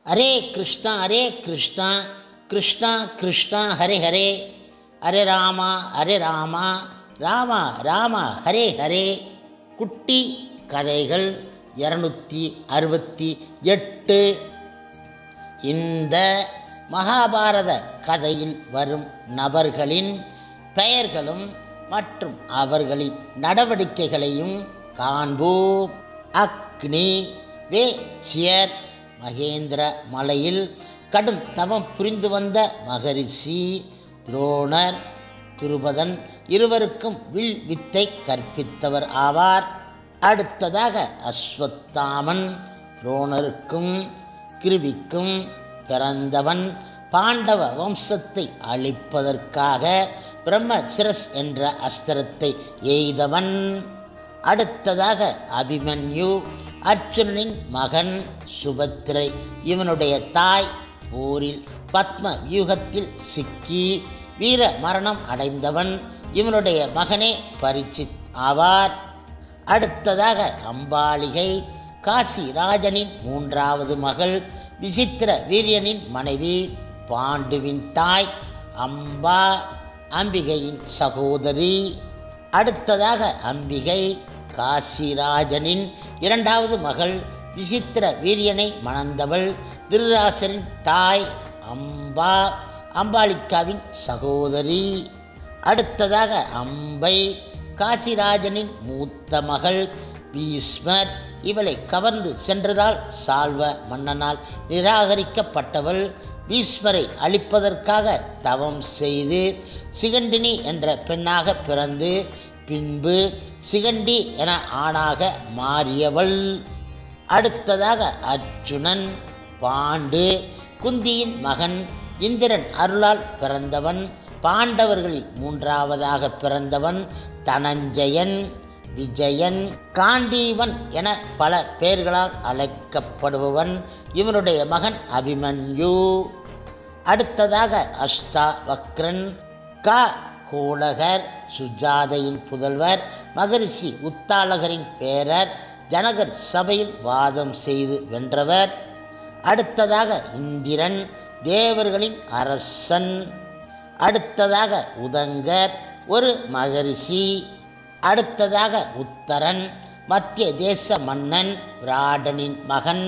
ஹரே கிருஷ்ணா கிருஷ்ணா கிருஷ்ணா ஹரே ஹரே, ஹரே ராமா ராமா ராமா ஹரே ஹரே. குட்டி கதைகள் 268. இந்த மகாபாரத கதையில் வரும் நபர்களின் பெயர்களும் மற்றும் அவர்களின் நடவடிக்கைகளையும் காண்போம். அக்னி வேச்சியர் மகேந்திர மலையில் கடும் தவம் புரிந்து வந்த மகரிஷி துரோணர், துருபதன் இருவருக்கும் வில் வித்தை கற்பித்தவர் ஆவார். அடுத்ததாக அஸ்வத்தாமன் துரோணருக்கும் கிருபிக்கும் பிறந்தவன். பாண்டவ வம்சத்தை அழிப்பதற்காக பிரம்மசிரஸ் என்ற அஸ்திரத்தை எய்தவன். அடுத்ததாக அபிமன்யு, அர்ஜுனனின் மகன். சுபத்திரை இவனுடைய தாய். போரில் பத்ம வியூகத்தில் சிக்கி வீர மரணம் அடைந்தவன். இவனுடைய மகனே பரீட்சித் ஆவார். அடுத்ததாக அம்பாலிகை, காசி ராஜனின் 3வது மகள். விசித்திர வீரியனின் மனைவி. பாண்டுவின் தாய் அம்பா, அம்பிகையின் சகோதரி. அடுத்ததாக அம்பிகை காசிராஜனின் 2வது மகள். விசித்திர வீரியனை மணந்தவள். திருராசரின் தாய் அம்பா, அம்பாலிகாவின் சகோதரி. அடுத்ததாக அம்பை காசிராஜனின் மூத்த மகள். பீஷ்மர் இவளை கவர்ந்து சென்றதால் சால்வ மன்னனால் நிராகரிக்கப்பட்டவள். பீஷ்மரை அழிப்பதற்காக தவம் செய்து சிகண்டினி என்ற பெண்ணாக பிறந்து பின்பு சிகண்டி என ஆணாக மாறியவள். அடுத்ததாக அர்ஜுனன். பாண்டு குந்தியின் மகன். இந்திரன் அருளால் பிறந்தவன். பாண்டவர்களில் 3வதாக பிறந்தவன். தனஞ்சயன், விஜயன், காண்டீவன் என பல பெயர்களால் அழைக்கப்படுபவன். இவனுடைய மகன் அபிமன்யு. அடுத்ததாக அஷ்டாவக்ரன். கோலகர் சுஜாதையின் புதல்வர். மகரிஷி உத்தாலகரின் பேரர். ஜனகர் சபையில் வாதம் செய்து வென்றவர். அடுத்ததாக இந்திரன், தேவர்களின் அரசன். அடுத்ததாக உதங்கர், ஒரு மகரிஷி. அடுத்ததாக உத்தரன், மத்திய தேச மன்னன், விராடனின் மகன்.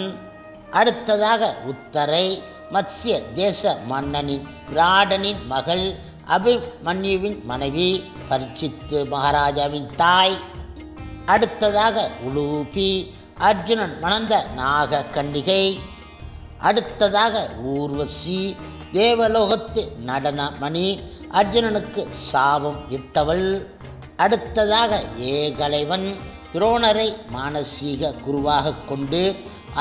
அடுத்ததாக உத்தரை, மத்ஸ்ய தேச மன்னனின் விராடனின் மகள். அபிமன்யுவின் மனைவி, பரீட்சித்து மகாராஜாவின் தாய். அடுத்ததாக உலூபி, அர்ஜுனன் மணந்த நாக கன்னிகை. அடுத்ததாக ஊர்வசி, தேவலோகத்து நடனமணி, அர்ஜுனனுக்கு சாபம் இட்டவள். அடுத்ததாக ஏகலைவன், துரோணரை மானசீக குருவாக கொண்டு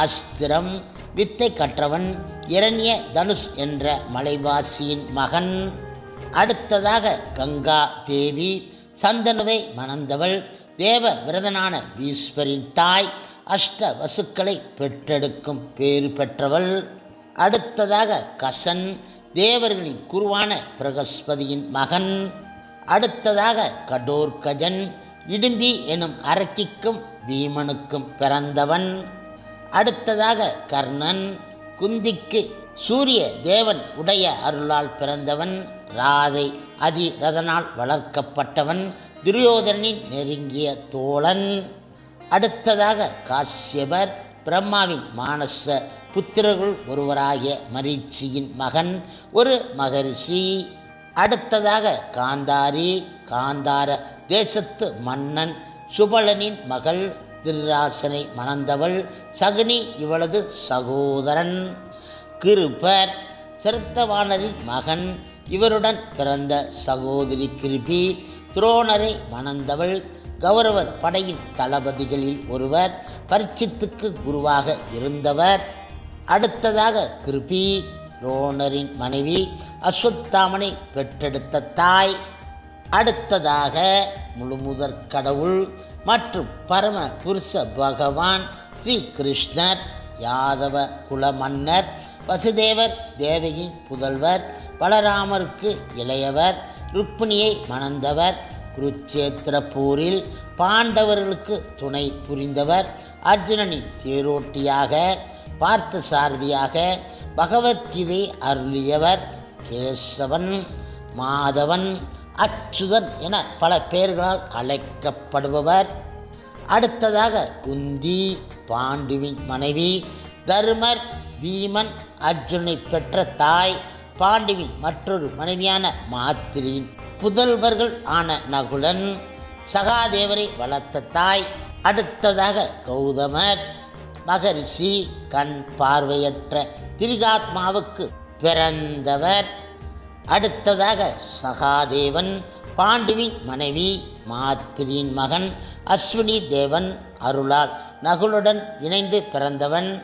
அஸ்திரம் வித்தை கற்றவன். இரண்ய தனுஷ் என்ற மலைவாசியின் மகன். அடுத்ததாக கங்கா தேவி, சந்தனுவை மணந்தவள். தேவ விரதனான பீஷ்மரின் தாய். அஷ்ட வசுக்களை பெற்றெடுக்கும் பேறு பெற்றவள். அடுத்ததாக கசன், தேவர்களின் குருவான பிரகஸ்பதியின் மகன். அடுத்ததாக கடோர்கஜன், இடும்பி எனும் அரக்கிக்கும் பீமனுக்கும் பிறந்தவன். அடுத்ததாக கர்ணன், குந்திக்கு சூரிய தேவன் உடைய அருளால் பிறந்தவன். ராதை அதிரதனால் வளர்க்கப்பட்டவன். துரியோதனின் நெருங்கிய தோழன். அடுத்ததாக காசியபர், பிரம்மாவின் மானச புத்திரர்கள் ஒருவராகிய மரீச்சியின் மகன், ஒரு மகரிஷி. அடுத்ததாக காந்தாரி, காந்தார தேசத்து மன்னன் சுபலனின் மகள். திருராசனை மணந்தவள். சகுனி இவளது சகோதரன். கிருபர், சிரத்தவானரின் மகன். இவருடன் பிறந்த சகோதரி கிருபி துரோணரை மணந்தவள். கௌரவர் படையின் தளபதிகளில் ஒருவர். பரீட்சித்துக்கு குருவாக இருந்தவர். அடுத்ததாக கிருபி துரோணரின் மனைவி. அஸ்வத்தாமனை பெற்றெடுத்த தாய். அடுத்ததாக முழுமுதற் கடவுள் மற்றும் பரம புருஷ பகவான் ஸ்ரீ கிருஷ்ணர், யாதவ குல மன்னர். வசுதேவர் தேவகியின் புதல்வர். பலராமருக்கு இளையவர். ருக்மிணியை மணந்தவர். குருச்சேத்திர போரில் பாண்டவர்களுக்கு துணை புரிந்தவர். அர்ஜுனனின் தேரோட்டியாக பார்த்த சாரதியாக பகவத்கீதை அருளியவர் கேசவன், மாதவன், அச்சுதன் என பல பெயர்களால் அழைக்கப்படுபவர். அடுத்ததாக குந்தி, பாண்டுவின் மனைவி. தருமர், பீமன், அர்ஜுனை பெற்ற தாய். பாண்டுவின் மற்றொரு மனைவியான மாத்திரியின் புதல்வர்கள் ஆன நகுலன், சகாதேவரை வளர்த்த தாய். அடுத்ததாக கௌதமர் மகரிஷி, கண் பார்வையற்ற திரிகாத்மாவுக்கு பிறந்தவர். அடுத்ததாக சகாதேவன், பாண்டுவின் மனைவி, மாத்திரியின் மகன். அஸ்வினி தேவன் அருளால் நகுலுடன் இணைந்து பிறந்தவன்.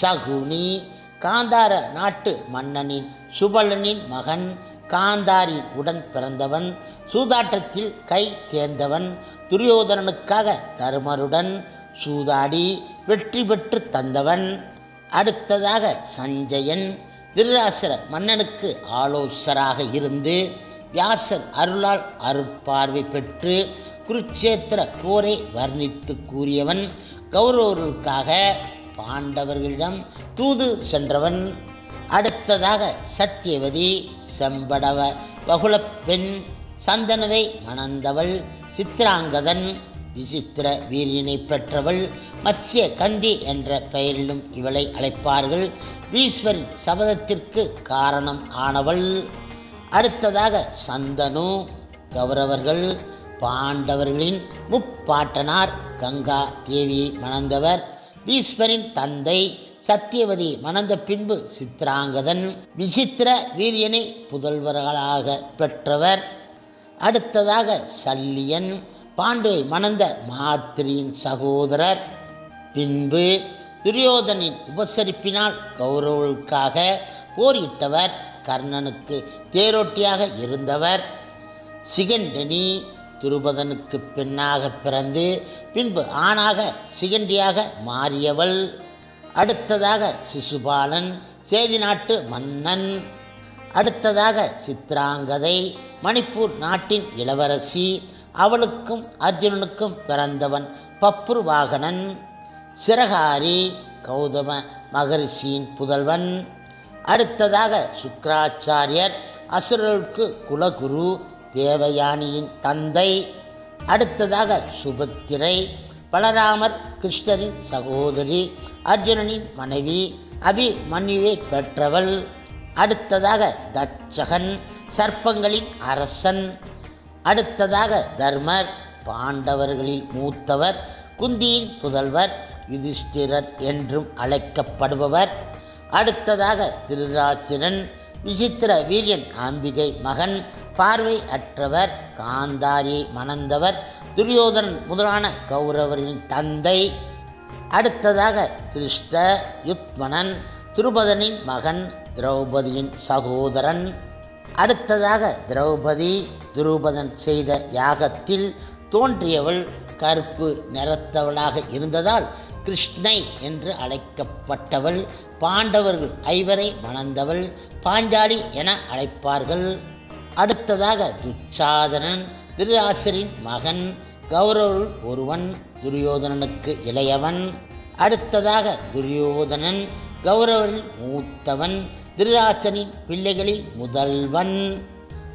சகுனி, காந்தார நாட்டு மன்னனின் சுபலனின் மகன், காந்தாரின் உடன் பிறந்தவன். சூதாட்டத்தில் கை தேர்ந்தவன். துரியோதனனுக்காக தருமருடன் சூதாடி வெற்றி பெற்று தந்தவன். அடுத்ததாக சஞ்சயன், திருராசர மன்னனுக்கு ஆலோசராக இருந்து வியாசர் அருளால் அருட்பார்வை பெற்று குருட்சேத்திர போரை வர்ணித்து கூறியவன். கௌரவர்களுக்காக பாண்டவர்களிடம் தூது சென்றவன். அடுத்ததாக சத்தியவதி, செம்படவ வகுளப் பெண், சந்தனுவை மணந்தவள். சித்திராங்கதன், விசித்திர வீரியனை பெற்றவள். மத்ஸ்ய கந்தி என்ற பெயரிலும் இவளை அழைப்பார்கள். பீஷ்மரின் சபதத்திற்கு காரணம் ஆனவள். அடுத்ததாக சந்தனு, கௌரவர்கள் பாண்டவர்களின் முப்பாட்டனார். கங்கா தேவியை மணந்தவர். பீஷ்மரின் தந்தை. சத்தியவதி மணந்த பின்பு சித்திராங்கதன், விசித்திர வீரியனை புதல்வர்களாக பெற்றவர். அடுத்ததாக சல்லியன், பாண்டுவை மணந்த மாத்திரியின் சகோதரர். பின்பு துரியோதனின் உபசரிப்பினால் கௌரவர்களுக்காக போரிட்டவர். கர்ணனுக்கு தேரோட்டியாக இருந்தவர். சிகண்டனி, துருபதனுக்கு பெண்ணாக பிறந்து பின்பு ஆணாக சிகண்டியாக மாறியவள். அடுத்ததாக சிசுபாலன், சேதி நாட்டு மன்னன். அடுத்ததாக சித்ராங்கதை, மணிப்பூர் நாட்டின் இளவரசி. அவளுக்கும் அர்ஜுனனுக்கும் பிறந்தவன் பப்ருவாகனன். சிரகாரி, கௌதம மகரிஷியின் புதல்வன். அடுத்ததாக சுக்ராச்சாரியர், அசுரர்களுக்கு குலகுரு, தேவயானியின் தந்தை. அடுத்ததாக சுபத்திரை, பலராமர் கிருஷ்ணரின் சகோதரி, அர்ஜுனனின் மனைவி, அபிமன்யுவை பெற்றவள். அடுத்ததாக தட்சகன், சர்ப்பங்களின் அரசன். அடுத்ததாக தர்மர், பாண்டவர்களில் மூத்தவர், குந்தியின் புதல்வர், யுதிஷ்டிரர் என்றும் அழைக்கப்படுபவர். அடுத்ததாக திருராச்சிரன், விசித்திர வீரியன் அம்பிகை மகன், பார்வை அற்றவர், காந்தாரியை மணந்தவர், துரியோதனன் முதலான கௌரவரின் தந்தை. அடுத்ததாக திருஷ்ட யுத்மனன், துருபதனின் மகன், திரௌபதியின் சகோதரன். அடுத்ததாக திரௌபதி, துருபதன் செய்த யாகத்தில் தோன்றியவள். கருப்பு நிறத்தவளாக இருந்ததால் கிருஷ்ணை என்று அழைக்கப்பட்டவள். பாண்டவர்கள் ஐவரை மணந்தவள். பாஞ்சாலி என அழைப்பார்கள். அடுத்ததாக துச்சாதனன், திருராசரின் மகன், கௌரவருள் ஒருவன், துரியோதனனுக்கு இளையவன். அடுத்ததாக துரியோதனன், கௌரவரில் மூத்தவன், திருராசனின் பிள்ளைகளில் முதல்வன்.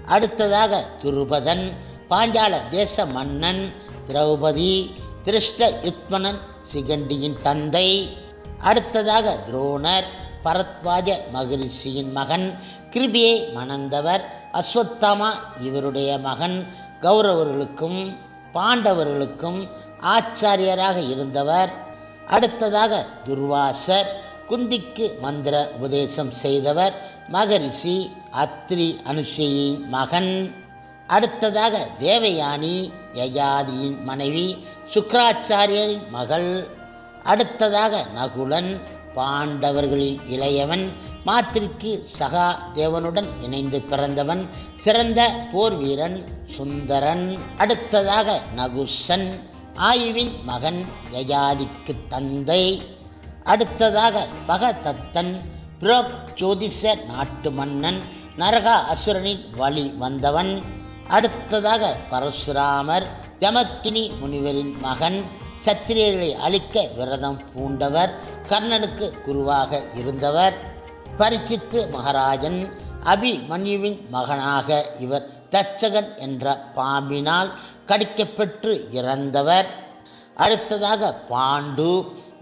அடுத்ததாக துருபதன், பாஞ்சால தேச மன்னன். திரௌபதி, திருஷ்ட யுத்மனன், சிகண்டியின் தந்தை. அடுத்ததாக துரோணர், பரத்வாஜ மகரிஷியின் மகன், கிருபியை மணந்தவர். அஸ்வத்தாமா இவருடைய மகன். கௌரவர்களுக்கும் பாண்டவர்களுக்கும் ஆச்சாரியராக இருந்தவர். அடுத்ததாக துர்வாசர், குந்திக்கு மந்திர உபதேசம் செய்தவர். மகரிஷி, அத்ரி அனுஷையின் மகன். அடுத்ததாக தேவயானி, யயாதியின் மனைவி, சுக்ராச்சாரியரின் மகள். அடுத்ததாக நகுலன், பாண்டவர்களில் இளையவன், மாத்திரிக்கு சகா தேவனுடன் இணைந்து பிறந்தவன், சிறந்த போர் வீரன், சுந்தரன். அடுத்ததாக நகுஷன், ஆயுவின் மகன், யயாதிக்கு தந்தை. அடுத்ததாக பகதத்தன், புரோக்ஜோதிஷ நாட்டு மன்னன், நரகா அசுரனின் வழி வந்தவன். அடுத்ததாக பரசுராமர், ஜமத்தினி முனிவரின் மகன், சத்திரியர்களை அழிக்க விரதம் பூண்டவர். கர்ணனுக்கு குருவாக இருந்தவர். பரீட்சித்து மகாராஜன் அபிமன்யுவின் மகனாக இவர் தச்சகன் என்ற பாம்பினால் கடிக்கப்பெற்று இறந்தவர். அடுத்ததாக பாண்டு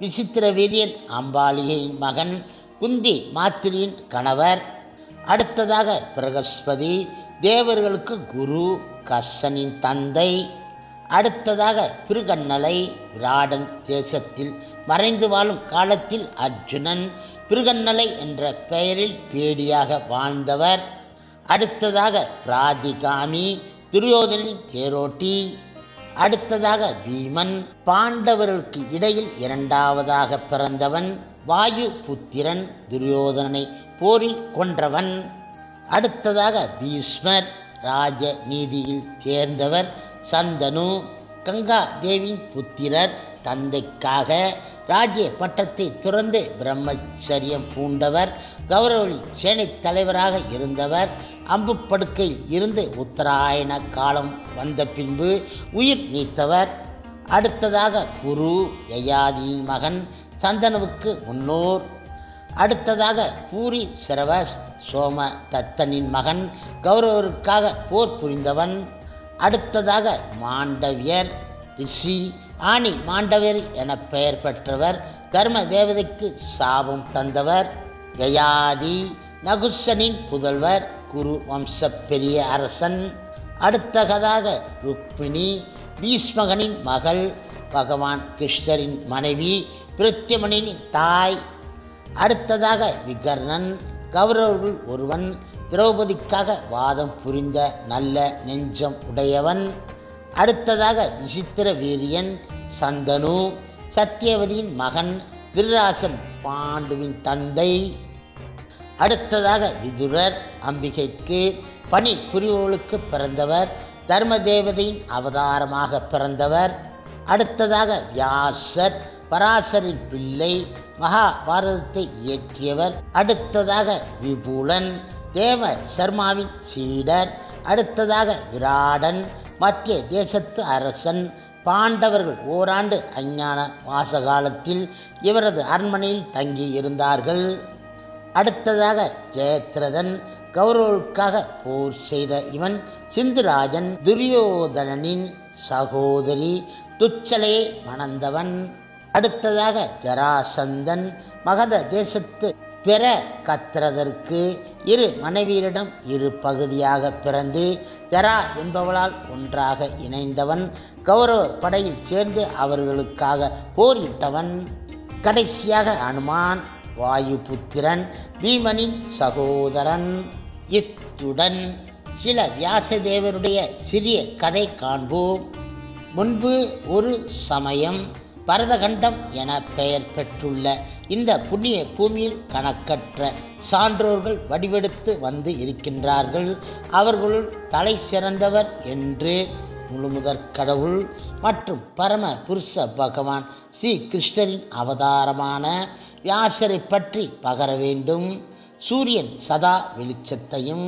விசித்திர வீரியன் அம்பாலிகையின் மகன், குந்தி மாத்திரியின் கணவர். அடுத்ததாக பிரகஸ்பதி தேவர்களுக்கு குரு, கர்சனின் தந்தை. அடுத்ததாக பிருகன்னலை விராடன் தேசத்தில் மறைந்து வாழும் காலத்தில் அர்ஜுனன் பிருகன்னலை என்ற பெயரில் பேடியாக வாழ்ந்தவர். அடுத்ததாக பிராதிகாமி துரியோதனின் தேரோட்டி. அடுத்ததாக பீமன் பாண்டவர்களுக்கு இடையில் இரண்டாவதாக பிறந்தவன். வாயு புத்திரன் துரியோதனனை போரில் கொன்றவன். அடுத்ததாக பீஷ்மர் ராஜ நீதியில் தேர்ந்தவர். சந்தனு கங்கா தேவியின் புத்திரர். தந்தைக்காக ராஜ்ய பட்டத்தை துறந்து பிரம்மச்சரியம் பூண்டவர். கௌரவரில் சேனை தலைவராக இருந்தவர். அம்பு படுக்கையில் இருந்து உத்தராயண காலம் வந்த பின்பு உயிர் நீத்தவர். அடுத்ததாக குரு யயாதியின் மகன், சந்தனுவுக்கு முன்னோர். அடுத்ததாக பூரி சிரவஸ் சோம தத்தனின் மகன், கௌரவருக்காக போர் புரிந்தவன். அடுத்ததாக மாண்டவியர் ரிஷி, ஆணி மாண்டவர் என பெயர் பெற்றவர். தர்ம தேவதைக்கு சாபம் தந்தவர். யயாதி நகுஷனின் புதல்வர், குரு வம்ச பெரிய அரசன். அடுத்ததாக ருக்மிணி பீஷ்மகனின் மகள், பகவான் கிருஷ்ணரின் மனைவி, பிரத்யமனின் தாய். அடுத்ததாக விகர்ணன் கௌரவர்கள் ஒருவன், திரௌபதிக்காக வாதம் புரிந்த நல்ல நெஞ்சம் உடையவன். அடுத்ததாக விசித்திர வீரியன் சந்தனு சத்தியவதியின் மகன், விருராசன் பாண்டுவின் தந்தை. அடுத்ததாக விதுரர் அம்பிகைக்கு பணி புரிவோளுக்கு பிறந்தவர். தர்ம தேவதையின் அவதாரமாக பிறந்தவர். அடுத்ததாக வியாசர் பராசரின் பிள்ளை, மகாபாரதத்தை இயற்றியவர். அடுத்ததாக விபுலன் தேவ சர்மாவின் சீடர். அடுத்ததாக விராடன் மத்திய தேசத்து அரசன். பாண்டவர்கள் ஓராண்டு அஞ்ஞான வாசகாலத்தில் இவரது அரண்மனையில் தங்கி இருந்தார்கள். அடுத்ததாக ஜெயத்ரதன் கௌரவர்களுக்காக போர் செய்த இவன் சிந்துராஜன் துரியோதனனின் சகோதரி துச்சலையை மணந்தவன். அடுத்ததாக ஜராசந்தன் மகத தேசத்து பிற கத்திரதற்கு இரு மனைவியரிடம் இரு பகுதியாக பிறந்து ஜரா என்பவளால் ஒன்றாக இணைந்தவன். கௌரவ படையில் சேர்ந்து அவர்களுக்காக போரிட்டவன். கடைசியாக அனுமான் வாயுபுத்திரன் பீமனின் சகோதரன். இத்துடன் சில வியாசதேவருடைய சிறிய கதை காண்போம். முன்பு ஒரு சமயம் பரதகண்டம் என பெயர் பெற்றுள்ள இந்த புண்ணிய பூமியில் கணக்கற்ற சான்றோர்கள் வடிவெடுத்து வந்து இருக்கின்றார்கள். அவர்களுள் தலை சிறந்தவர் என்று முழுமுதற் கடவுள் மற்றும் பரம புருஷ பகவான் ஸ்ரீ கிருஷ்ணரின் அவதாரமான வியாசரை பற்றி பகர வேண்டும். சூரியன் சதா வெளிச்சத்தையும்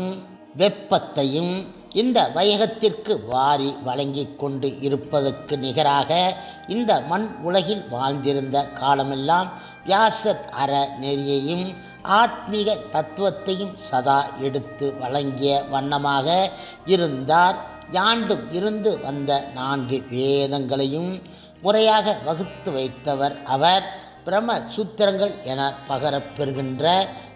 வெப்பத்தையும் இந்த வையகத்திற்கு வாரி வழங்கி கொண்டு இருப்பதற்கு நிகராக இந்த மண் உலகில் வாழ்ந்திருந்த காலமெல்லாம் வியாசர் அற நெறியையும் ஆத்மீக தத்துவத்தையும் சதா எடுத்து வழங்கிய வண்ணமாக இருந்தார். யாண்டும் இருந்து வந்த 4 வேதங்களையும் முறையாக வகுத்து வைத்தவர் அவர். பிரம்ம சூத்திரங்கள் என பகரப்பெறுகின்ற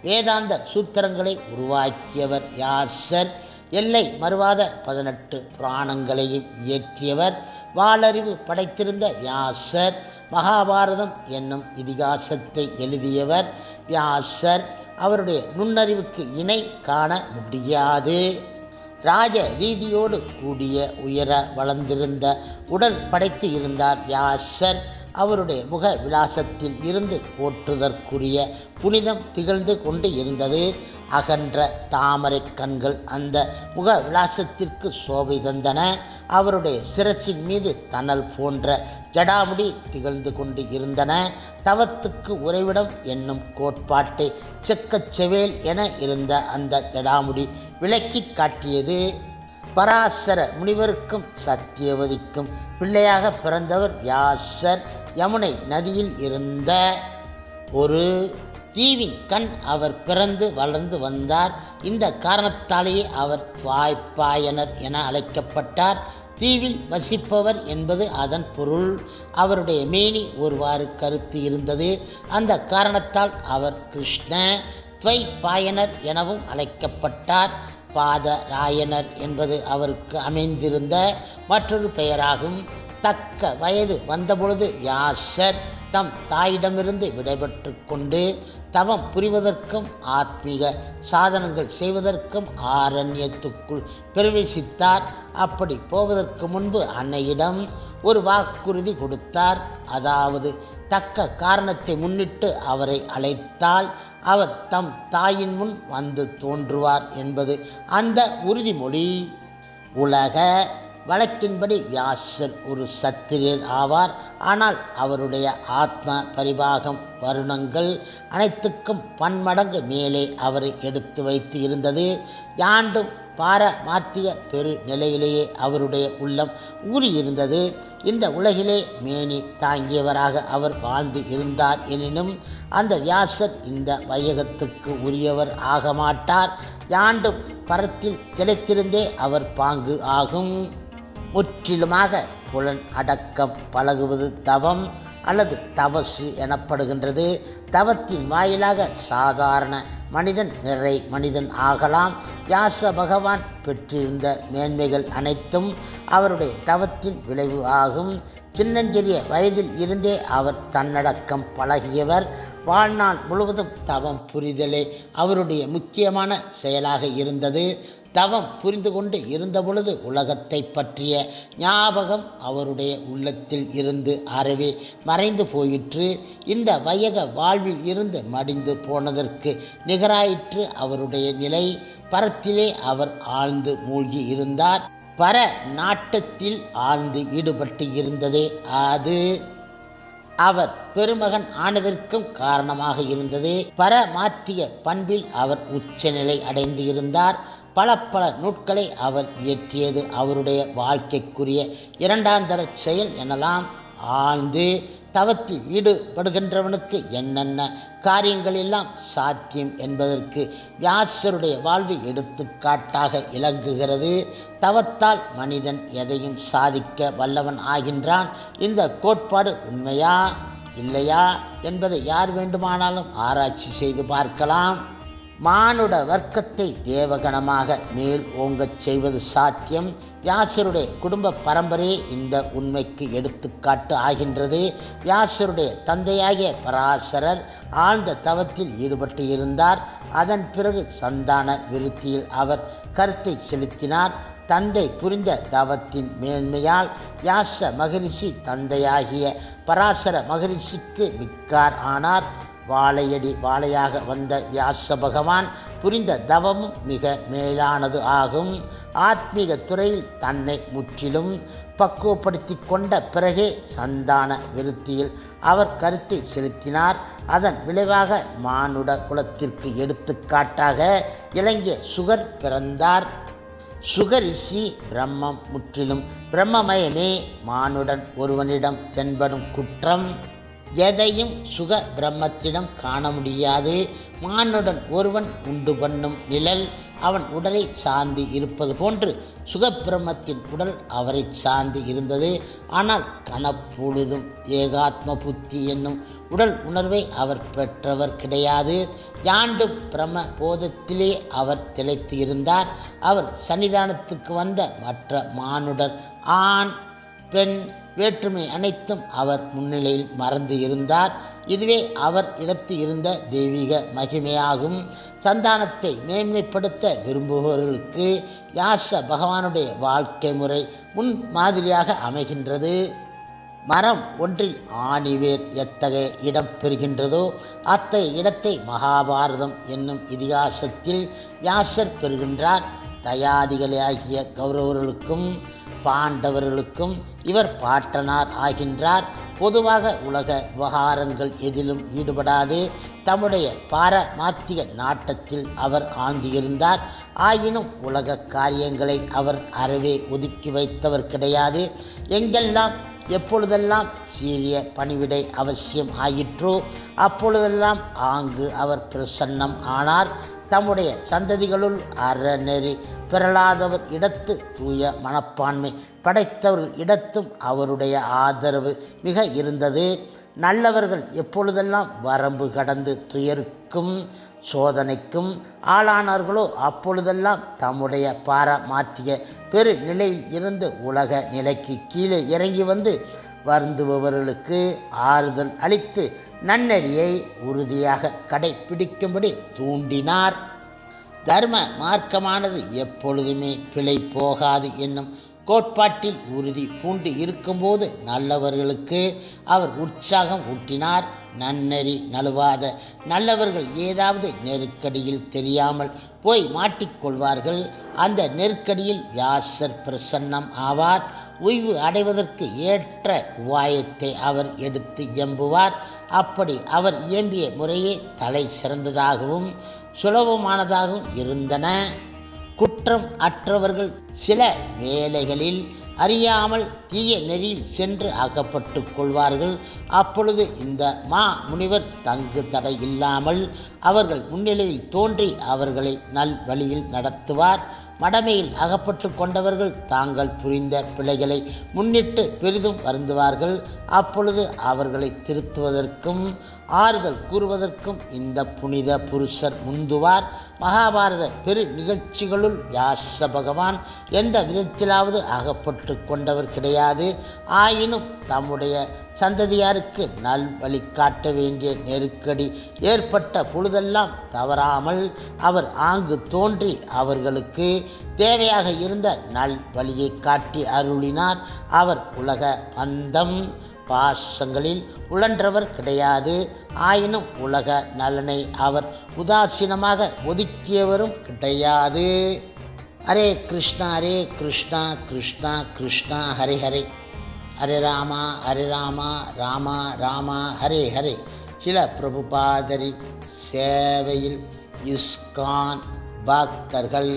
வேதாந்த சூத்திரங்களை உருவாக்கியவர் வியாசர். எல்லை மறுவாத 18 புராணங்களையும் இயற்றியவர். வாளறிவு படைத்திருந்த வியாசர். மகாபாரதம் என்னும் இதிகாசத்தை எழுதியவர் வியாசர். அவருடைய நுண்ணறிவுக்கு இணை காண முடியாது. ராஜ ரீதியோடு கூடிய உயர வளர்ந்திருந்த உடல் படைத்து இருந்தார் வியாசர். அவருடைய முக விலாசத்தில் இருந்து போற்றுதற்குரிய புனிதம் திகழ்ந்து கொண்டு இருந்தது. அகன்ற தாமரை கண்கள் அந்த முக விலாசத்திற்கு சோபை தந்தன. அவருடைய சிரசின் மீது தணல் போன்ற ஜடாமுடி திகழ்ந்து கொண்டு இருந்தன. தவத்துக்கு உறைவிடம் என்னும் கோட்பாட்டை செக்கச் செவேல் என இருந்த அந்த ஜடாமுடி விளக்கி காட்டியது. பராசர முனிவருக்கும் சத்தியவதிக்கும் பிள்ளையாக பிறந்தவர் வியாசர். யமுனை நதியில் இருந்த ஒரு தீவின் கண் அவர் பிறந்து வளர்ந்து வந்தார். இந்த காரணத்தாலேயே அவர் வாய்ப்பாயனர் என அழைக்கப்பட்டார். தீவில் வசிப்பவர் என்பது அதன் பொருள். அவருடைய மேனி ஒருவாறு கருத்து இருந்தது. அந்த காரணத்தால் அவர் கிருஷ்ண துவைபாயனர் எனவும் அழைக்கப்பட்டார். பாதராயனர் என்பது அவருக்கு அமைந்திருந்த மற்றொரு பெயராகும். தக்க வயது வந்தபொழுது வியாசர் தம் தாயிடமிருந்து விடைபெற்று கொண்டு தவம் புரிவதற்கும் ஆத்மீக சாதனங்கள் செய்வதற்கும் ஆரண்யத்துக்குள் பிரவேசித்தார். அப்படி போவதற்கு முன்பு அன்னையிடம் ஒரு வாக்குறுதி கொடுத்தார். அதாவது தக்க காரணத்தை முன்னிட்டு அவரை அழைத்தால் அவர் தம் தாயின் முன் வந்து தோன்றுவார் என்பது அந்த உறுதிமொழி. உலக வழக்கின்படி வியாசர் ஒரு சத்திரியர் ஆவார். ஆனால் அவருடைய ஆத்ம பரிபாகம் வருணங்கள் அனைத்துக்கும் பன்மடங்கு மேலே அவரை எடுத்து வைத்து இருந்தது. யாண்டும் பாரமார்த்திய பெரு நிலையிலேயே அவருடைய உள்ளம் ஊறியிருந்தது. இந்த உலகிலே மேனி தாங்கியவராக அவர் வாழ்ந்து இருந்தார். எனினும் அந்த வியாசர் இந்த வையகத்துக்கு உரியவர் ஆக மாட்டார். யாண்டும் பரத்தில் திளைத்திருந்தே அவர் பாங்கு ஆகும். முற்றிலுமாக புலன் அடக்கம் பழகுவது தவம் அல்லது தபசு எனப்படுகின்றது. தவத்தின் வாயிலாக சாதாரண மனிதன் நிறை மனிதன் ஆகலாம். வியாச பகவான் பெற்றிருந்த மேன்மைகள் அனைத்தும் அவருடைய தவத்தின் விளைவு ஆகும். சின்னஞ்சிறிய வயதில் இருந்தே அவர் தன்னடக்கம் பழகியவர். வாழ்நாள் முழுவதும் தவம் புரிதலே அவருடைய முக்கியமான செயலாக இருந்தது. தவம் புரிந்து கொண்டு இருந்தபொழுது உலகத்தை பற்றிய ஞாபகம் அவருடைய உள்ளத்தில் இருந்து அறவே மறைந்து போயிற்று. இந்த வையக வாழ்வில் இருந்து மடிந்து போனதற்கு நிகராயிற்று அவருடைய நிலை. பரத்திலே அவர் ஆழ்ந்து மூழ்கி இருந்தார். பர நாட்டத்தில் ஆழ்ந்து ஈடுபட்டு இருந்ததே அது அவர் பெருமகன் ஆனதற்கும் காரணமாக இருந்தது. பரமாத்திய பண்பில் அவர் உச்சநிலை அடைந்து இருந்தார். பல நூட்களை அவர் இயற்றியது அவருடைய வாழ்க்கைக்குரிய இரண்டாந்தர செயல் எனலாம். ஆழ்ந்து தவத்தில் ஈடுபடுகின்றவனுக்கு என்னென்ன காரியங்கள் எல்லாம் சாத்தியம் என்பதற்கு வியாசருடைய வாழ்வு எடுத்துக்காட்டாக இலங்குகிறது. தவத்தால் மனிதன் எதையும் சாதிக்க வல்லவன் ஆகின்றான். இந்த கோட்பாடு உண்மையா இல்லையா என்பதை யார் வேண்டுமானாலும் ஆராய்ச்சி செய்து பார்க்கலாம். மானுட வர்க்கத்தை தேவகணமாக மேல் ஓங்கச் செய்வது சாத்தியம். வியாசருடைய குடும்ப பரம்பரையே இந்த உண்மைக்கு எடுத்துக்காட்டு ஆகின்றது. வியாசருடைய தந்தையாகிய பராசரர் ஆழ்ந்த தவத்தில் ஈடுபட்டு இருந்தார். அதன் பிறகு சந்தான விருத்தியில் அவர் கருத்தை செலுத்தினார். தந்தை புரிந்த தவத்தின் மேன்மையால் வியாச மகரிஷி தந்தையாகிய பராசர மகரிஷிக்கு மிக்கார் ஆனார். வாழையடி வாழையாக வந்த வியாச பகவான் புரிந்த தவமும் மிக மேலானது ஆகும். ஆத்மீக துறையில் தன்னை முற்றிலும் பக்குவப்படுத்தி கொண்ட பிறகே சந்தான விருத்தியில் அவர் கருத்தை செலுத்தினார். அதன் விளைவாக மானுட குலத்திற்கு எடுத்துக்காட்டாக இலங்கிய சுகர் பிறந்தார். சுகரிஷி பிரம்மம் முற்றிலும் பிரம்மமயமே. மானுடன் ஒருவனிடம் தென்படும் குற்றம் எதையும் சுக பிரம்மத்திடம் காண முடியாது. மானுடன் ஒருவன் உண்டு பண்ணும் நிழல் அவன் உடலை சார்ந்து இருப்பது போன்று சுகப்பிரமத்தின் உடல் அவரை சார்ந்து இருந்தது. ஆனால் கனப்பொழுதும் ஏகாத்ம புத்தி என்னும் உடல் உணர்வை அவர் பெற்றவர் கிடையாது. யாண்டும் பிரம்ம போதத்திலே அவர் திளைத்து இருந்தார். அவர் சன்னிதானத்துக்கு வந்த மற்ற மானுடர் ஆண் பெண் வேற்றுமை அனைத்தும் அவர் முன்னிலையில் மறந்து இருந்தார். இதுவே அவர் இடத்து இருந்த தெய்வீக மகிமையாகும். சந்தானத்தை மேன்மைப்படுத்த விரும்புபவர்களுக்கு வியாச பகவானுடைய வாழ்க்கை முறை முன் மாதிரியாக அமைகின்றது. மரம் ஒன்றில் ஆணிவேர் எத்தகைய இடம் பெறுகின்றதோ அத்தகைய இடத்தை மகாபாரதம் என்னும் இதிகாசத்தில் வியாசர் பெறுகின்றார். தயாதிகளாகிய கௌரவர்களுக்கும் பாண்டவர்களுக்கும் இவர் பாட்டனார் ஆகின்றார். பொதுவாக உலக விவகாரங்கள் எதிலும் ஈடுபடாது தம்முடைய பாரமார்த்திக நாட்டத்தில் அவர் ஆழ்ந்திருந்தார். ஆயினும் உலக காரியங்களை அவர் அறவே ஒதுக்கி வைத்தவர் கிடையாது. எங்கெல்லாம் எப்பொழுதெல்லாம் சீரிய பணிவிடை அவசியம் ஆயிற்றோ அப்பொழுதெல்லாம் ஆங்கு அவர் பிரசன்னம் ஆனார். தம்முடைய சந்ததிகளுள் அறநெறி பிறளாதவர் இடத்து தூய மனப்பான்மை படைத்தவர்கள் இடத்தும் அவருடைய ஆதரவு மிக இருந்தது. நல்லவர்கள் எப்பொழுதெல்லாம் வரம்பு கடந்து துயருக்கும் சோதனைக்கும் ஆளானார்களோ அப்பொழுதெல்லாம் தம்முடைய பாரமார்த்திக பெரு நிலையில் இருந்து உலக நிலைக்கு கீழே இறங்கி வந்து வருந்துபவர்களுக்கு ஆறுதல் அளித்து நன்னெறியை உறுதியாக கடைப்பிடிக்கும்படி தூண்டினார். தர்ம மார்க்கமானது எப்பொழுதுமே பிழை போகாது என்னும் கோட்பாட்டில் உறுதி பூண்டு இருக்கும்போது நல்லவர்களுக்கு அவர் உற்சாகம் ஊட்டினார். நன்னெறி நழுவாத நல்லவர்கள் ஏதாவது நெருக்கடியில் தெரியாமல் போய் மாட்டிக்கொள்வார்கள். அந்த நெருக்கடியில் வியாசர் பிரசன்னம் ஆவார். ஓய்வு அடைவதற்கு ஏற்ற உபாயத்தை அவர் எடுத்து இயம்புவார். அப்படி அவர் இயம்பிய முறையே தலை சிறந்ததாகவும் சுலபமானதாகவும் இருந்தன. குற்றம் அற்றவர்கள் சில வேளைகளில் அறியாமல் தீய நெறியில் சென்று அகப்பட்டு கொள்வார்கள். அப்பொழுது இந்த முனிவர் தங்கு தடை இல்லாமல் அவர்கள் முன்னிலையில் தோன்றி அவர்களை நல் வழியில் நடத்துவார். மடமையில் அகப்பட்டு கொண்டவர்கள் தாங்கள் புரிந்த பிழைகளை முன்னிட்டு பெரிதும் வருந்துவார்கள். அப்பொழுது அவர்களை திருத்துவதற்கும் ஆறுதல் கூறுவதற்கும் இந்த புனித புருஷர் முந்துவார். மகாபாரத பெரு நிகழ்ச்சிகளுள் வியாச பகவான் எந்த விதத்திலாவது அகப்பட்டு கொண்டவர் கிடையாது. ஆயினும் தம்முடைய சந்ததியாருக்கு நல் வழி காட்ட வேண்டிய நெருக்கடி ஏற்பட்ட பொழுதெல்லாம் தவறாமல் அவர் ஆங்கு தோன்றி அவர்களுக்கு தேவையாக இருந்த நல் வழியை காட்டி அருளினார். அவர் உலக பந்தம் பாசங்களில் உழன்றவர் கிடையாது. ஆயினும் உலக நலனை அவர் உதாசீனமாக ஒதுக்கியவரும் கிடையாது. ஹரே கிருஷ்ணா ஹரே கிருஷ்ணா கிருஷ்ணா கிருஷ்ணா ஹரே ஹரே ஹரே ராமா ராமா ராமா ஹரே ஹரே. சில பிரபுபாதரின் சேவையில் இஸ்கான் பக்தர்கள்.